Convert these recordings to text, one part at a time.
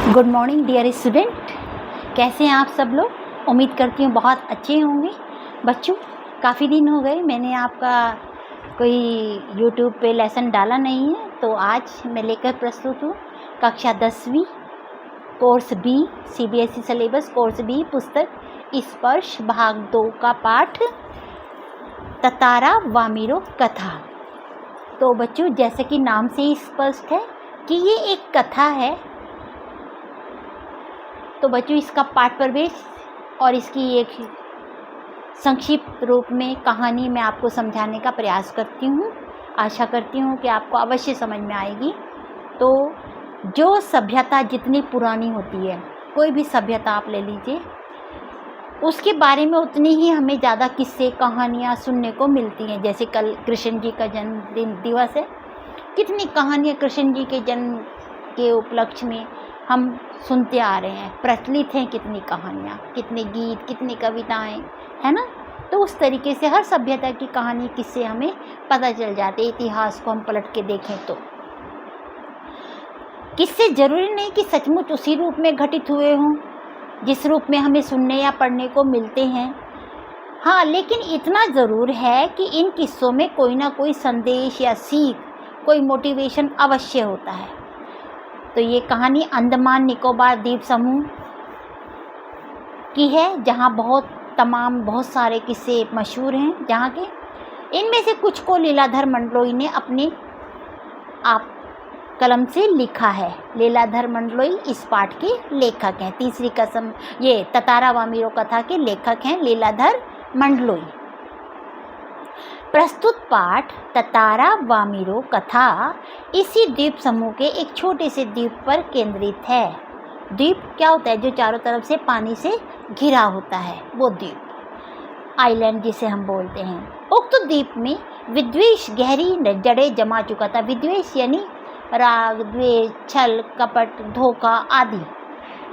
Good morning dear student, कैसे हैं आप सब लोग। उम्मीद करती हूँ बहुत अच्छे होंगे। बच्चों, काफ़ी दिन हो गए मैंने आपका कोई यूट्यूब पे लेसन डाला नहीं है, तो आज मैं लेकर प्रस्तुत हूँ कक्षा 10वीं course B CBSE syllabus course B पुस्तक स्पर्श भाग 2 का पाठ ततारा वामिरो कथा। तो बच्चों, जैसे कि नाम से ही स्पष्ट है कि ये एक कथा है, तो बच्चों इसका पाठ प्रवेश और इसकी एक संक्षिप्त रूप में कहानी मैं आपको समझाने का प्रयास करती हूँ। आशा करती हूँ कि आपको अवश्य समझ में आएगी। तो जो सभ्यता जितनी पुरानी होती है, कोई भी सभ्यता आप ले लीजिए, उसके बारे में उतनी ही हमें ज़्यादा किस्से कहानियाँ सुनने को मिलती हैं। जैसे कल कृष्ण जी का जन्मदिन दिवस है, कितनी कहानियाँ कृष्ण जी के जन्म के उपलक्ष्य में हम सुनते आ रहे हैं, प्रचलित हैं कितनी कहानियाँ, कितने गीत, कितनी कविताएं, है ना। तो उस तरीके से हर सभ्यता की कहानी किससे हमें पता चल जाते, इतिहास को हम पलट के देखें तो। किससे ज़रूरी नहीं कि सचमुच उसी रूप में घटित हुए हों जिस रूप में हमें सुनने या पढ़ने को मिलते हैं। हाँ, लेकिन इतना ज़रूर है कि इन किस्सों में कोई ना कोई संदेश या सीख, कोई मोटिवेशन अवश्य होता है। तो ये कहानी अंडमान निकोबार द्वीप समूह की है, जहाँ बहुत सारे किस्से मशहूर हैं जहाँ के। इनमें से कुछ को लीलाधर मंडलोई ने अपने आप कलम से लिखा है। लीलाधर मंडलोई इस पाठ के लेखक हैं। तीसरी कसम, ये ततारा वामिरो कथा के लेखक हैं लीलाधर मंडलोई। प्रस्तुत पाठ ततारा वामिरो कथा इसी द्वीप समूह के एक छोटे से द्वीप पर केंद्रित है। द्वीप क्या होता है? जो चारों तरफ से पानी से घिरा होता है, वो द्वीप, आइलैंड जिसे हम बोलते हैं। उक्त द्वीप में विद्वेष गहरी जड़ें जमा चुका था। विद्वेष यानी राग, द्वेष, छल, कपट, धोखा आदि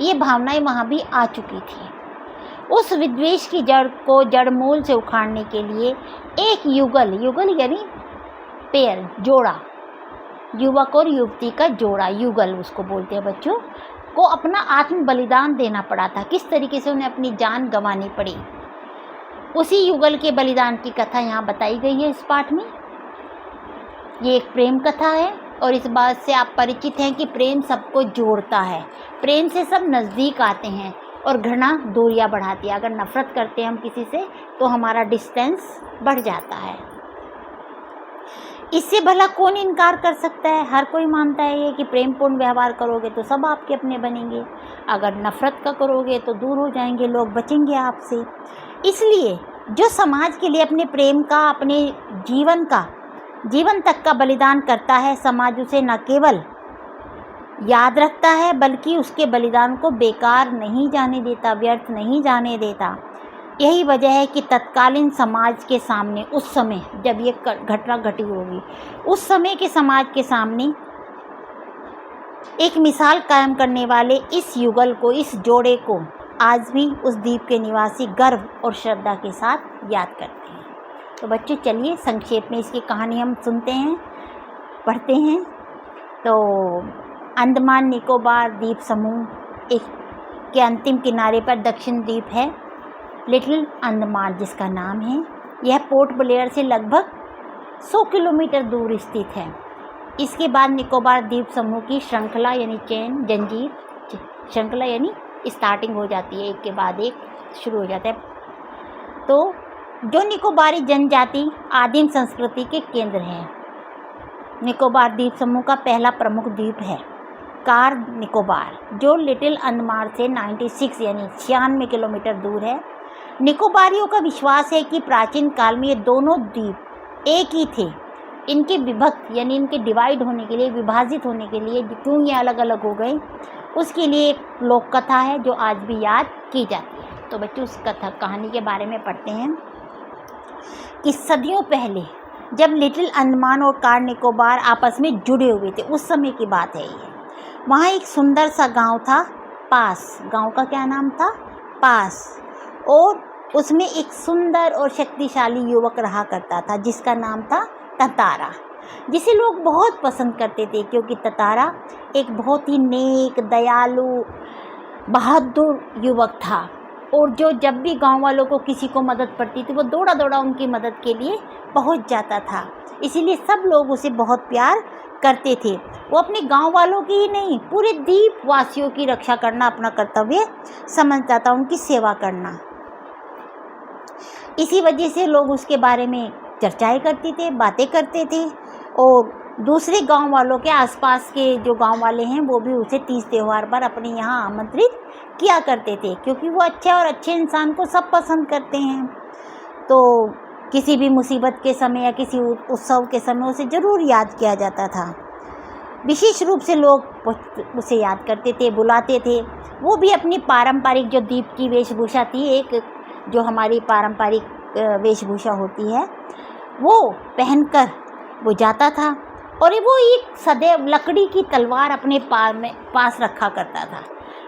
ये भावनाएं वहाँ भी आ चुकी थी। उस विद्वेष की जड़ को जड़मूल से उखाड़ने के लिए एक युगल यानी पेयर, जोड़ा, युवक और युवती का जोड़ा, युगल उसको बोलते हैं बच्चों, को अपना आत्म बलिदान देना पड़ा था। किस तरीके से उन्हें अपनी जान गंवानी पड़ी, उसी युगल के बलिदान की कथा यहाँ बताई गई है इस पाठ में। ये एक प्रेम कथा है और इस बात से आप परिचित हैं कि प्रेम सबको जोड़ता है। प्रेम से सब नज़दीक आते हैं और घृणा दूरियां बढ़ाती है। अगर नफरत करते हैं हम किसी से तो हमारा डिस्टेंस बढ़ जाता है। इससे भला कौन इनकार कर सकता है? हर कोई मानता है ये कि प्रेमपूर्ण व्यवहार करोगे तो सब आपके अपने बनेंगे, अगर नफरत का करोगे तो दूर हो जाएंगे, लोग बचेंगे आपसे। इसलिए जो समाज के लिए अपने प्रेम का, अपने जीवन तक का बलिदान करता है, समाज उसे न केवल याद रखता है बल्कि उसके बलिदान को बेकार नहीं जाने देता, व्यर्थ नहीं जाने देता। यही वजह है कि तत्कालीन समाज के सामने, उस समय जब ये घटना घटी होगी, उस समय के समाज के सामने एक मिसाल कायम करने वाले इस युगल को, इस जोड़े को आज भी उस द्वीप के निवासी गर्व और श्रद्धा के साथ याद करते हैं। तो बच्चों, चलिए संक्षेप में इसकी कहानी हम सुनते हैं, पढ़ते हैं। तो अंडमान निकोबार द्वीप समूह एक के अंतिम किनारे पर दक्षिण द्वीप है, लिटिल अंडमान जिसका नाम है। यह पोर्ट ब्लेयर से लगभग 100 किलोमीटर दूर स्थित है। इसके बाद निकोबार द्वीप समूह की श्रृंखला यानी चेन, जंजीर श्रृंखला यानी स्टार्टिंग हो जाती है, एक के बाद एक शुरू हो जाता है। तो जो निकोबारी जनजाति आदिम संस्कृति के केंद्र हैं। निकोबार द्वीप समूह का पहला प्रमुख द्वीप है कार निकोबार, जो लिटिल अंडमान से 96 यानी 96 किलोमीटर दूर है। निकोबारियों का विश्वास है कि प्राचीन काल में ये दोनों द्वीप एक ही थे। इनके विभक्त यानी इनके डिवाइड होने के लिए, विभाजित होने के लिए, क्यों ये अलग अलग हो गए, उसके लिए एक लोक कथा है जो आज भी याद की जाती है। तो बच्चों, उस कहानी के बारे में पढ़ते हैं कि सदियों पहले जब लिटिल अंडमान और कार निकोबार आपस में जुड़े हुए थे, उस समय की बात है ये। वहाँ एक सुंदर सा गांव था, पास। गांव का क्या नाम था? पास। और उसमें एक सुंदर और शक्तिशाली युवक रहा करता था जिसका नाम था ततारा। जिसे लोग बहुत पसंद करते थे, क्योंकि ततारा एक बहुत ही नेक, दयालु, बहादुर युवक था। और जो जब भी गांव वालों को किसी को मदद पड़ती थी वो दौड़ा दौड़ा उनकी मदद के लिए पहुंच जाता था। इसीलिए सब लोग उसे बहुत प्यार करते थे। वो अपने गांव वालों की ही नहीं, पूरे द्वीप वासियों की रक्षा करना अपना कर्तव्य समझता था, उनकी सेवा करना। इसी वजह से लोग उसके बारे में चर्चाएं करते थे, बातें करते थे। और दूसरे गांव वालों के, आसपास के जो गांव वाले हैं, वो भी उसे तीज त्यौहार पर अपने यहाँ आमंत्रित किया करते थे, क्योंकि वो अच्छे और अच्छे इंसान को सब पसंद करते हैं। तो किसी भी मुसीबत के समय या किसी उत्सव के समय उसे ज़रूर याद किया जाता था। विशेष रूप से लोग उसे याद करते थे, बुलाते थे। वो भी अपनी पारंपरिक जो द्वीप की वेशभूषा थी, एक जो हमारी पारंपरिक वेशभूषा होती है, वो पहनकर वो जाता था। और वो एक सदैव लकड़ी की तलवार अपने पास रखा करता था।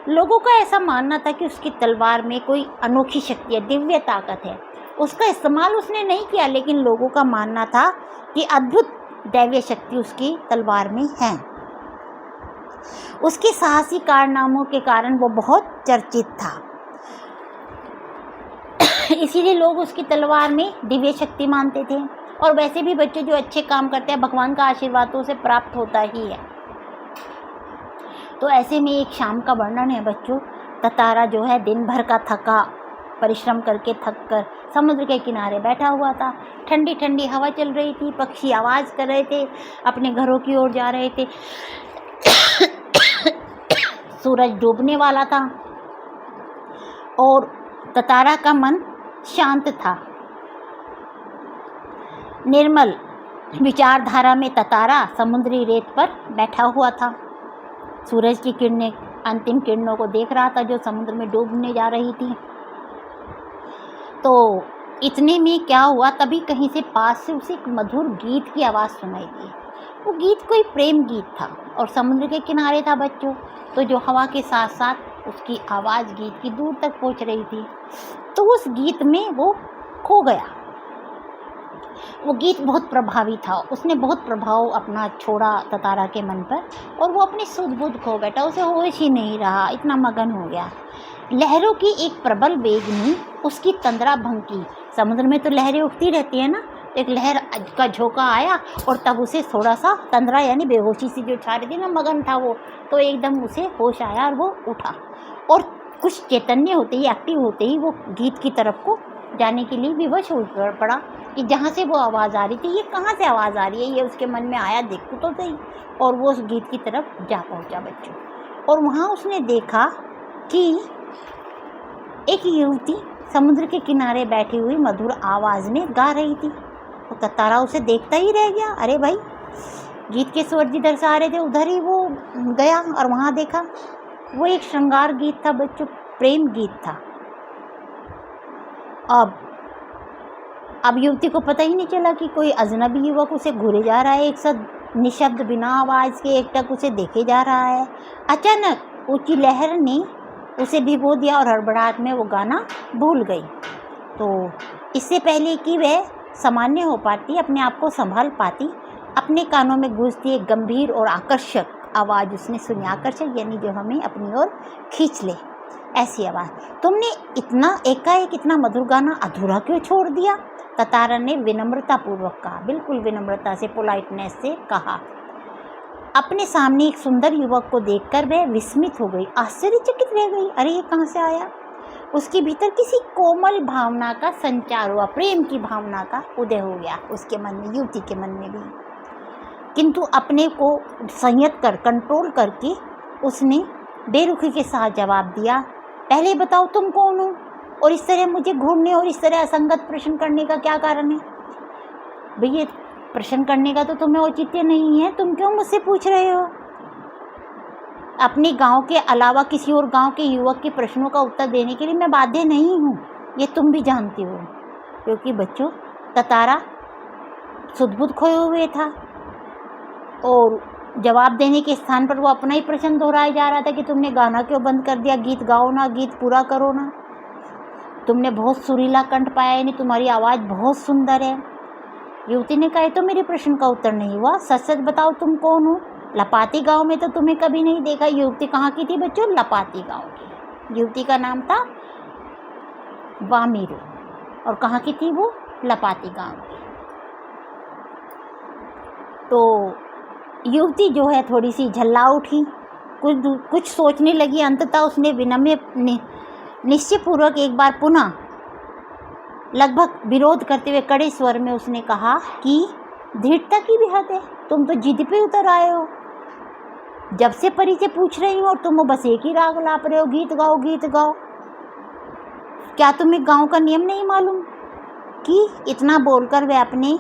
लोगों का ऐसा मानना था कि उसकी तलवार में कोई अनोखी शक्ति है, दिव्य ताकत है। उसका इस्तेमाल उसने नहीं किया, लेकिन लोगों का मानना था कि अद्भुत दैवीय शक्ति उसकी तलवार में है। उसके साहसी कारनामों के कारण वो बहुत चर्चित था। इसीलिए लोग उसकी तलवार में दिव्य शक्ति मानते थे। और वैसे भी बच्चे जो अच्छे काम करते हैं, भगवान का आशीर्वाद तो उसे प्राप्त होता ही है। तो ऐसे में एक शाम का वर्णन है बच्चों। ततारा जो है दिन भर का थका, परिश्रम करके थक कर समुद्र के किनारे बैठा हुआ था। ठंडी ठंडी हवा चल रही थी, पक्षी आवाज़ कर रहे थे, अपने घरों की ओर जा रहे थे। सूरज डूबने वाला था और ततारा का मन शांत था। निर्मल विचारधारा में ततारा समुद्री रेत पर बैठा हुआ था। सूरज की किरणें, अंतिम किरणों को देख रहा था जो समुद्र में डूबने जा रही थी। तो इतने में क्या हुआ, तभी कहीं से पास से उसे एक मधुर गीत की आवाज़ सुनाई दी। वो गीत कोई प्रेम गीत था और समुद्र के किनारे था बच्चों। तो जो हवा के साथ साथ उसकी आवाज़ गीत की दूर तक पहुंच रही थी, तो उस गीत में वो खो गया। वो गीत बहुत प्रभावी था, उसने बहुत प्रभाव अपना छोड़ा ततारा के मन पर, और वो अपनी सुध बुध खो बैठा, उसे होश ही नहीं रहा, इतना मगन हो गया। लहरों की एक प्रबल वेग ने उसकी तंद्रा भंग की। समुद्र में तो लहरें उठती रहती है ना, एक लहर का झोंका आया और तब उसे थोड़ा सा तंद्रा यानी बेहोशी सी जो छा रही थी ना, मगन था वो, तो एकदम उसे होश आया और वो उठा। और कुछ चैतन्य होते ही, एक्टिव होते ही वो गीत की तरफ को जाने के लिए विवश हो पड़ा कि जहाँ से वो आवाज़ आ रही थी, ये कहाँ से आवाज़ आ रही है, ये उसके मन में आया, देखो तो सही। और वो उस गीत की तरफ जा पहुँचा बच्चों। और वहाँ उसने देखा कि एक युवती समुद्र के किनारे बैठी हुई मधुर आवाज़ में गा रही थी। तो ततारा उसे देखता ही रह गया। अरे भाई, गीत के स्वर जिधर से आ रहे थे उधर ही वो गया और वहाँ देखा वो एक श्रृंगार गीत था बच्चों, प्रेम गीत था। अब युवती को पता ही नहीं चला कि कोई अजनबी युवक उसे घूरे जा रहा है, एक साथ निशब्द बिना आवाज़ के एकटक उसे देखे जा रहा है। अचानक ऊंची लहर ने उसे भिगो दिया और हड़बड़ाहट में वो गाना भूल गई। तो इससे पहले कि वह सामान्य हो पाती, अपने आप को संभाल पाती, अपने कानों में गूंजती एक गंभीर और आकर्षक आवाज़ उसने सुनी। आकर्षक यानी जो हमें अपनी ओर खींच ले, ऐसी आवाज़। तुमने इतना एकाएक इतना मधुर गाना अधूरा क्यों छोड़ दिया? ततारा ने विनम्रतापूर्वक कहा, बिल्कुल विनम्रता से, पोलाइटनेस से कहा। अपने सामने एक सुंदर युवक को देखकर वह विस्मित हो गई, आश्चर्यचकित रह गई। अरे ये कहाँ से आया? उसके भीतर किसी कोमल भावना का संचार हुआ, प्रेम की भावना का उदय हो गया उसके मन में, युवती के मन में भी। किंतु अपने को संयत कर, कंट्रोल करके उसने बेरुखी के साथ जवाब दिया, पहले बताओ तुम कौन हो और इस तरह मुझे घूरने और इस तरह असंगत प्रश्न करने का क्या कारण है? भैया प्रश्न करने का तो तुम्हें औचित्य नहीं है, तुम क्यों मुझसे पूछ रहे हो? अपने गांव के अलावा किसी और गांव के युवक के प्रश्नों का उत्तर देने के लिए मैं बाध्य नहीं हूँ, ये तुम भी जानती हो। क्योंकि बच्चों ततारा सुध-बुध खोए हुए था और जवाब देने के स्थान पर वो अपना ही प्रश्न दोहराया जा रहा था कि तुमने गाना क्यों बंद कर दिया, गीत गाओ ना, गीत पूरा करो ना, तुमने बहुत सुरीला कंठ पाया, यानी तुम्हारी आवाज़ बहुत सुंदर है। युवती ने कहा, तो मेरे प्रश्न का उत्तर नहीं हुआ, सच सच बताओ तुम कौन हो? लपाती गांव में तो तुम्हें कभी नहीं देखा। युवती कहाँ की थी बच्चों? लपाती गांव की। युवती का नाम था वामीरो और कहाँ की थी वो? लपाती गांव की। तो युवती जो है थोड़ी सी झल्ला उठी, कुछ सोचने लगी। अंततः उसने विनम्र निश्चयपूर्वक एक बार पुनः लगभग विरोध करते हुए कड़े स्वर में उसने कहा कि दृढ़ता की भी हद है, तुम तो जिद पे उतर आए हो। जब से परिचय पूछ रही हूँ और तुम बस एक ही राग लाप रहे हो, गीत गाओ गीत गाओ। क्या तुम्हें गांव का नियम नहीं मालूम? कि इतना बोलकर वह अपने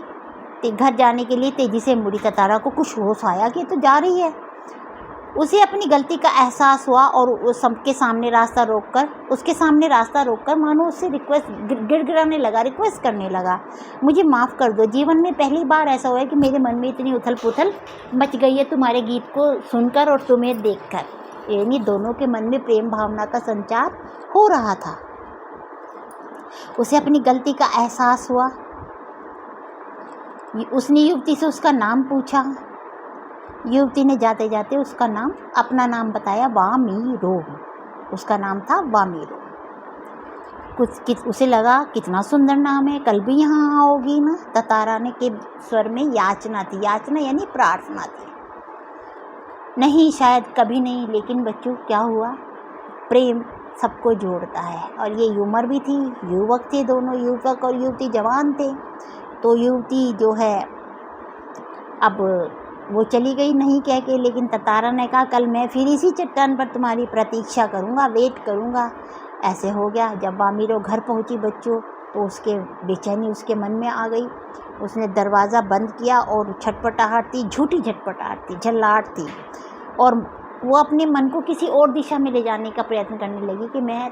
घर जाने के लिए तेजी से मुड़ी। ततारा को कुछ होश आया कि तो जा रही है। उसे अपनी गलती का एहसास हुआ और उसके सामने रास्ता रोककर मानो उससे रिक्वेस्ट गिड़गिड़ाने लगा, रिक्वेस्ट करने लगा, मुझे माफ़ कर दो। जीवन में पहली बार ऐसा हुआ है कि मेरे मन में इतनी उथल पुथल मच गई है तुम्हारे गीत को सुनकर और तुम्हें देखकर। यानी दोनों के मन में प्रेम भावना का संचार हो रहा था। उसे अपनी गलती का एहसास हुआ। उसने युवती से उसका नाम पूछा। युवती ने जाते जाते उसका नाम, अपना नाम बताया, वामीरो। उसका नाम था वामीरो। उसे लगा कितना सुंदर नाम है, कल भी यहाँ आओगी ना? ततारा ने के स्वर में याचना थी। याचना यानी प्रार्थना थी। नहीं, शायद कभी नहीं। लेकिन बच्चों क्या हुआ? प्रेम सबको जोड़ता है। और ये उम्र भी थी, युवक थे दोनों, युवक और युवती जवान थे। तो युवती जो है अब वो चली गई नहीं कह के, लेकिन ततारा ने कहा कल मैं फिर इसी चट्टान पर तुम्हारी प्रतीक्षा करूँगा, वेट करूँगा। ऐसे हो गया। जब वामीरो घर पहुँची बच्चों, तो उसके बेचैनी उसके मन में आ गई। उसने दरवाज़ा बंद किया और छटपटाहट थी, झूठी छटपटाहट थी, झल्लाहट थी। और वो अपने मन को किसी और दिशा में ले जाने का प्रयत्न करने लगी कि मैं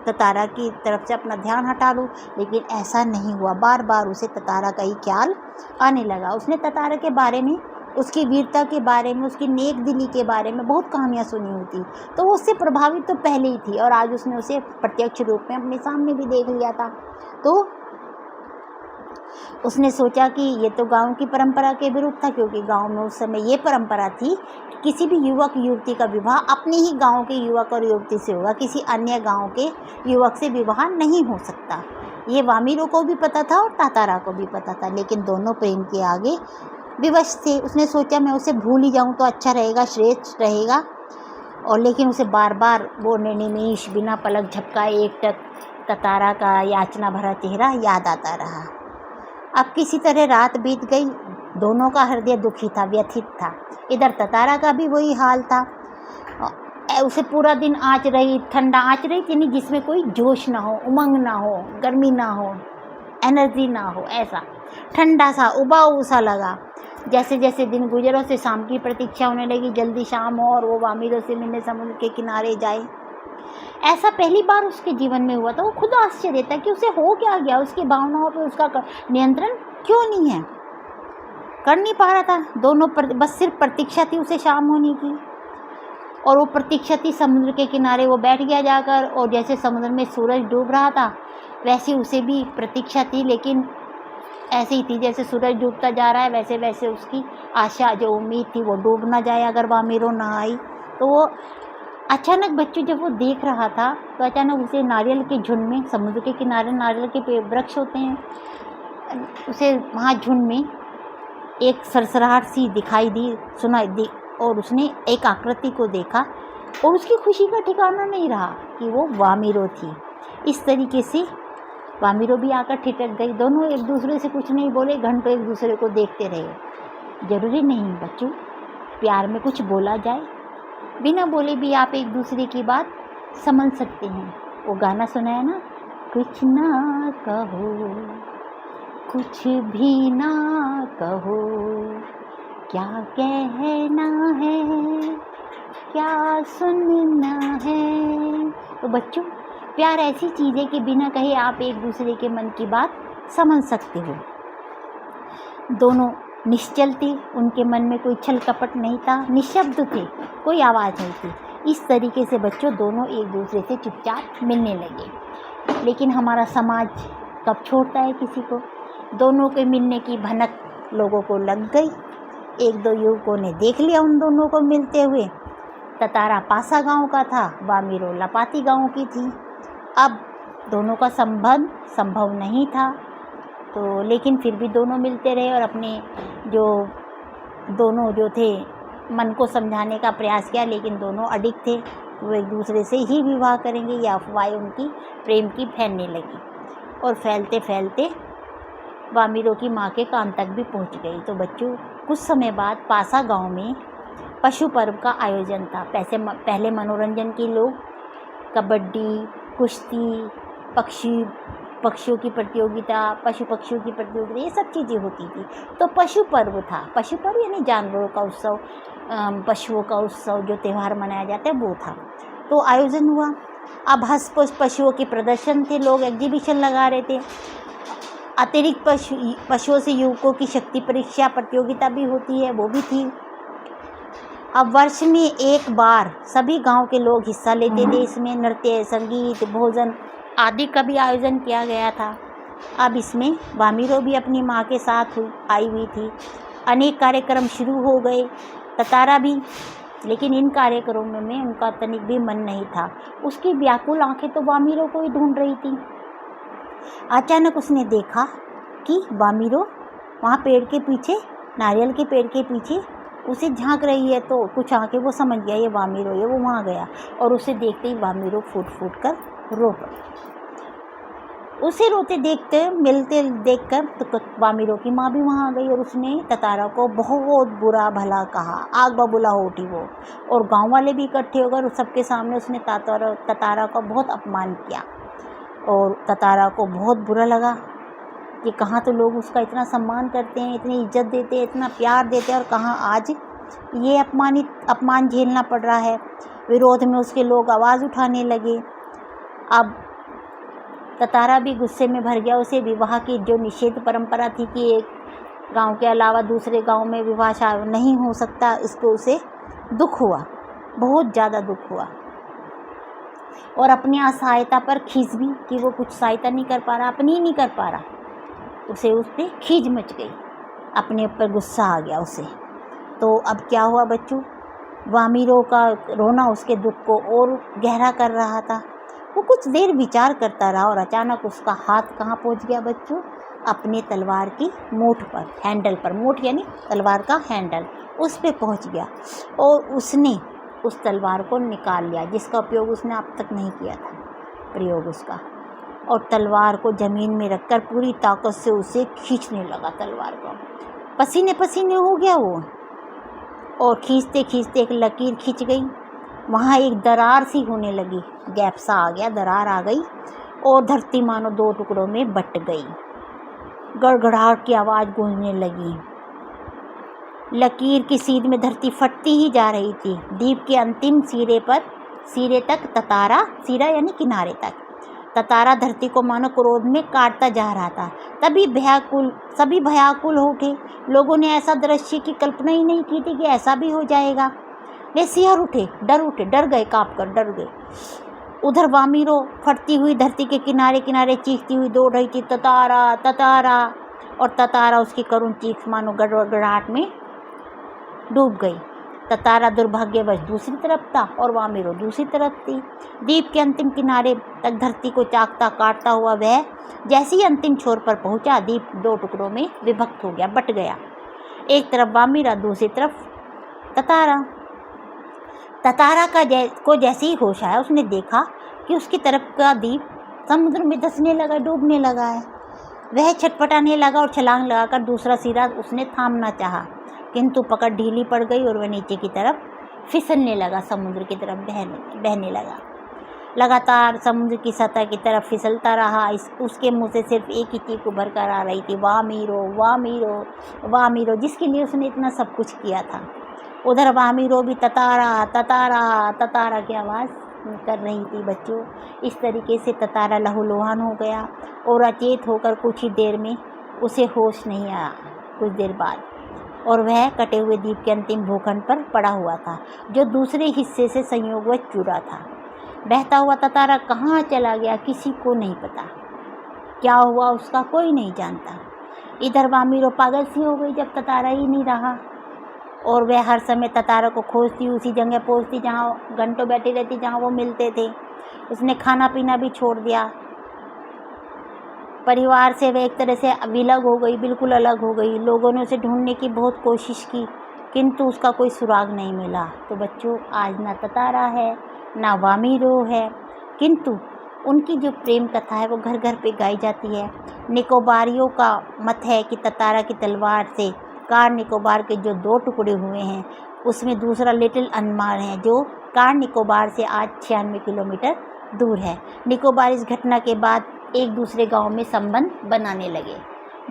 ततारा की तरफ से अपना ध्यान हटा लूँ। लेकिन ऐसा नहीं हुआ। बार बार उसे ततारा का ही ख्याल आने लगा। उसने ततारा के बारे में, उसकी वीरता के बारे में, उसकी नेक दिली के बारे में बहुत कहानियाँ सुनी हुई थी। तो वो उससे प्रभावित तो पहले ही थी और आज उसने उसे प्रत्यक्ष रूप में अपने सामने भी देख लिया था। तो उसने सोचा कि ये तो गांव की परंपरा के विरुद्ध था, क्योंकि गांव में उस समय ये परंपरा थी कि किसी भी युवक युवती का विवाह अपने ही गांव के युवक और युवती से होगा, किसी अन्य गांव के युवक से विवाह नहीं हो सकता। ये वामीरो को भी पता था और ततारा को भी पता था, लेकिन दोनों प्रेम के आगे विवश थे। उसने सोचा मैं उसे भूल ही जाऊँ तो अच्छा रहेगा, श्रेष्ठ रहेगा। और लेकिन उसे बार बार वो निर्निमेष बिना पलक झपकाए एकटक ततारा का याचना भरा चेहरा याद आता रहा। अब किसी तरह रात बीत गई। दोनों का हृदय दुखी था, व्यथित था। इधर ततारा का भी वही हाल था। उसे पूरा दिन आँच रही, ठंडा आँच रही थी, जिसमें कोई जोश ना हो, उमंग ना हो, गर्मी ना हो, एनर्जी ना हो। ऐसा ठंडा सा उबाऊ सा लगा। जैसे जैसे दिन गुजरे उसे शाम की प्रतीक्षा होने लगी, जल्दी शाम हो और वो वामीरो से मिलने समुद्र के किनारे जाए। ऐसा पहली बार उसके जीवन में हुआ था। वो खुद आश्चर्य था कि उसे हो क्या गया, उसकी भावनाओं पर उसका नियंत्रण क्यों नहीं है, कर नहीं पा रहा था। दोनों बस सिर्फ प्रतीक्षा थी उसे शाम होने की, और वो प्रतीक्षा थी समुद्र के किनारे। वो बैठ गया जाकर, और जैसे समुद्र में सूरज डूब रहा था वैसे उसे भी प्रतीक्षा थी, लेकिन ऐसे ही थी जैसे सूरज डूबता जा रहा है, वैसे वैसे उसकी आशा, जो उम्मीद थी, वो डूब ना जाए अगर वामीरो ना आई। तो वो अचानक बच्चों जब वो देख रहा था तो अचानक उसे नारियल के झुंड में, समुद्र के किनारे नारियल के वृक्ष होते हैं, उसे वहाँ झुंड में एक सरसराहट सी दिखाई दी और उसने एक आकृति को देखा और उसकी खुशी का ठिकाना नहीं रहा कि वो वामीरो थी। इस तरीके से वामीरो भी आकर ठिठक गई। दोनों एक दूसरे से कुछ नहीं बोले, घंटों एक दूसरे को देखते रहे। जरूरी नहीं बच्चों प्यार में कुछ बोला जाए, बिना बोले भी आप एक दूसरे की बात समझ सकते हैं। वो गाना सुना है ना, कुछ ना कहो, कुछ भी ना कहो, क्या कहना है, क्या सुनना है। तो बच्चों प्यार ऐसी चीज़ है कि बिना कहे आप एक दूसरे के मन की बात समझ सकते हो। दोनों निश्चल थे, उनके मन में कोई छल कपट नहीं था, निशब्द थे, कोई आवाज़ नहीं थी। इस तरीके से बच्चों दोनों एक दूसरे से चुपचाप मिलने लगे। लेकिन हमारा समाज कब छोड़ता है किसी को? दोनों के मिलने की भनक लोगों को लग गई। एक दो युवकों ने देख लिया उन दोनों को मिलते हुए। ततारा पासा गांव का था, वामीरो लपाती गांव की थी। अब दोनों का संबंध संभव नहीं था, तो लेकिन फिर भी दोनों मिलते रहे और अपने दोनों जो थे मन को समझाने का प्रयास किया, लेकिन दोनों अडिग थे। वो एक दूसरे से ही विवाह करेंगे, ये अफवाहें उनकी प्रेम की फैलने लगी और फैलते फैलते वामीरो की माँ के कान तक भी पहुँच गई। तो बच्चों, कुछ समय बाद पासा गांव में पशु पर्व का आयोजन था। पहले मनोरंजन के लोग कबड्डी, कुश्ती, पक्षियों की प्रतियोगिता, पशु पक्षियों की प्रतियोगिता, ये सब चीज़ें होती थी। तो पशु पर्व था। पशु पर्व यानी जानवरों का उत्सव, पशुओं का उत्सव, जो त्यौहार मनाया जाता है वो था। तो आयोजन हुआ। अब हंस पशुओं के प्रदर्शन थे, लोग एग्जीबिशन लगा रहे थे। अतिरिक्त पशुओं से युवकों की शक्ति परीक्षा प्रतियोगिता भी होती है, वो भी थी। अब वर्ष में एक बार सभी गांव के लोग हिस्सा लेते थे। इसमें नृत्य, संगीत, भोजन आदि का भी आयोजन किया गया था। अब इसमें वामीरो भी अपनी माँ के साथ आई हुई थी। अनेक कार्यक्रम शुरू हो गए, ततारा भी, लेकिन इन कार्यक्रमों में उनका तनिक भी मन नहीं था। उसकी व्याकुल आंखें तो वामीरो को ही ढूंढ रही थी। अचानक उसने देखा कि वामीरो वहाँ पेड़ के पीछे, नारियल के पेड़ के पीछे उसे झांक रही है। तो कुछ आंखें वो समझ गया ये वामीरो है। वो वहाँ गया और उसे देखते ही वामीरो फूट फूट कर रो पड़ी। उसे रोते देखकर तो वामीरो की माँ भी वहाँ आ गई और उसने ततारा को बहुत बुरा भला कहा। आग बबूला हो उठी वो, और गांव वाले भी इकट्ठे हो गए। सबके सामने उसने ततारा का बहुत अपमान किया और ततारा को बहुत बुरा लगा कि कहाँ तो लोग उसका इतना सम्मान करते हैं, इतनी इज्जत देते हैं, इतना प्यार देते हैं, और कहाँ आज ये अपमान झेलना पड़ रहा है। विरोध में उसके लोग आवाज़ उठाने लगे। अब ततारा भी गुस्से में भर गया। उसे विवाह की जो निषेध परंपरा थी कि एक गांव के अलावा दूसरे गांव में विवाह नहीं हो सकता, इसको उसे दुख हुआ, बहुत ज़्यादा दुख हुआ। और अपनी असहायता पर खींच भी कि वो कुछ सहायता नहीं कर पा रहा, अपनी ही नहीं कर पा रहा। उसे उस पर खींच मच गई, अपने ऊपर गुस्सा आ गया उसे। तो अब क्या हुआ बच्चों, वामीरो का रोना उसके दुख को और गहरा कर रहा था। वो कुछ देर विचार करता रहा और अचानक उसका हाथ कहाँ पहुँच गया बच्चों, अपने तलवार की मूठ पर, हैंडल पर। मूठ यानी तलवार का हैंडल, उस पे पहुँच गया और उसने उस तलवार को निकाल लिया जिसका उपयोग उसने अब तक नहीं किया था, प्रयोग उसका। और तलवार को ज़मीन में रखकर पूरी ताकत से उसे खींचने लगा तलवार को। पसीने पसीने हो गया वो, और खींचते खींचते एक लकीर खींच गई। वहाँ एक दरार सी होने लगी, गैप सा आ गया, दरार आ गई और धरती मानो दो टुकड़ों में बट गई। गड़गड़ाहट की आवाज़ गूंजने लगी। लकीर की सीध में धरती फटती ही जा रही थी। द्वीप के अंतिम सिरे तक ततारा, सिरा यानी किनारे तक, ततारा धरती को मानो क्रोध में काटता जा रहा था। सभी भयाकुल हो गए। लोगों ने ऐसा दृश्य की कल्पना ही नहीं की थी कि ऐसा भी हो जाएगा। वे सिहर उठे, डर गए, काँप कर डर गए। उधर वामीरो फटती हुई धरती के किनारे किनारे चीखती हुई दौड़ रही थी, ततारा ततारा। और ततारा उसकी करुण चीख मानो गड़गड़ाहट में डूब गई। ततारा दुर्भाग्यवश दूसरी तरफ था और वामीरो दूसरी तरफ थी। द्वीप के अंतिम किनारे तक धरती को चाकता काटता हुआ वह जैसे ही अंतिम छोर पर पहुंचा, द्वीप दो टुकड़ों में विभक्त हो गया, बट गया। एक तरफ वामीरा, दूसरी तरफ ततारा। ततारा को जैसे ही होश आया, उसने देखा कि उसकी तरफ का द्वीप समुद्र में धंसने लगा, डूबने लगा है। वह छटपटाने लगा और छलांग लगाकर दूसरा सिरा उसने थामना चाहा, किंतु पकड़ ढीली पड़ गई और वह नीचे की तरफ फिसलने लगा, समुद्र की तरफ बहने लगा। लगातार समुद्र की सतह की तरफ फिसलता रहा। उसके मुंह से सिर्फ एक ही चीख उभर कर आ रही थी, वामीरो वामीरो वामीरो, जिसके लिए उसने इतना सब कुछ किया था। उधर वामीरो भी ततारा ततारा ततारा की आवाज़ कर रही थी। बच्चों, इस तरीके से ततारा लहूलुहान हो गया और अचेत होकर कुछ ही देर में उसे होश नहीं आया। कुछ देर बाद और वह कटे हुए द्वीप के अंतिम भूखंड पर पड़ा हुआ था, जो दूसरे हिस्से से संयोगवश जुड़ा था। बहता हुआ ततारा कहाँ चला गया, किसी को नहीं पता। क्या हुआ उसका कोई नहीं जानता। इधर वामीरो पागल सी हो गई जब ततारा ही नहीं रहा, और वह हर समय ततारा को खोजती, उसी जगह पहुँचती जहाँ घंटों बैठी रहती, जहाँ वो मिलते थे। उसने खाना पीना भी छोड़ दिया। परिवार से वह एक तरह से विलग हो गई, बिल्कुल अलग हो गई। लोगों ने उसे ढूंढने की बहुत कोशिश की, किंतु उसका कोई सुराग नहीं मिला। तो बच्चों, आज ना ततारा है ना वामीरो है, किंतु उनकी जो प्रेम कथा है वो घर घर पे गाई जाती है। निकोबारियों का मत है कि ततारा की तलवार से कार निकोबार के जो 2 टुकड़े हुए हैं, उसमें दूसरा लिटिल अंडमान है, जो कार निकोबार से आज 96 किलोमीटर दूर है। निकोबार इस घटना के बाद एक दूसरे गांव में संबंध बनाने लगे।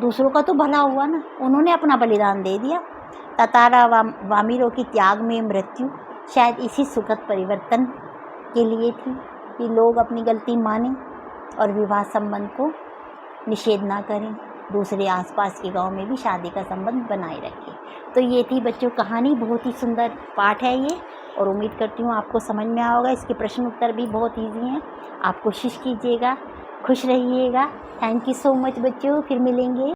दूसरों का तो भला हुआ ना, उन्होंने अपना बलिदान दे दिया। ततारा वामीरो की त्याग में मृत्यु शायद इसी सुखद परिवर्तन के लिए थी कि लोग अपनी गलती मानें और विवाह संबंध को निषेध ना करें, दूसरे आसपास के गांव में भी शादी का संबंध बनाए रखें। तो ये थी बच्चों कहानी, बहुत ही सुंदर पाठ है ये, और उम्मीद करती हूँ आपको समझ में आएगा। इसके प्रश्न उत्तर भी बहुत ईजी हैं, आप कोशिश कीजिएगा। खुश रहिएगा। थैंक यू सो मच बच्चों, फिर मिलेंगे।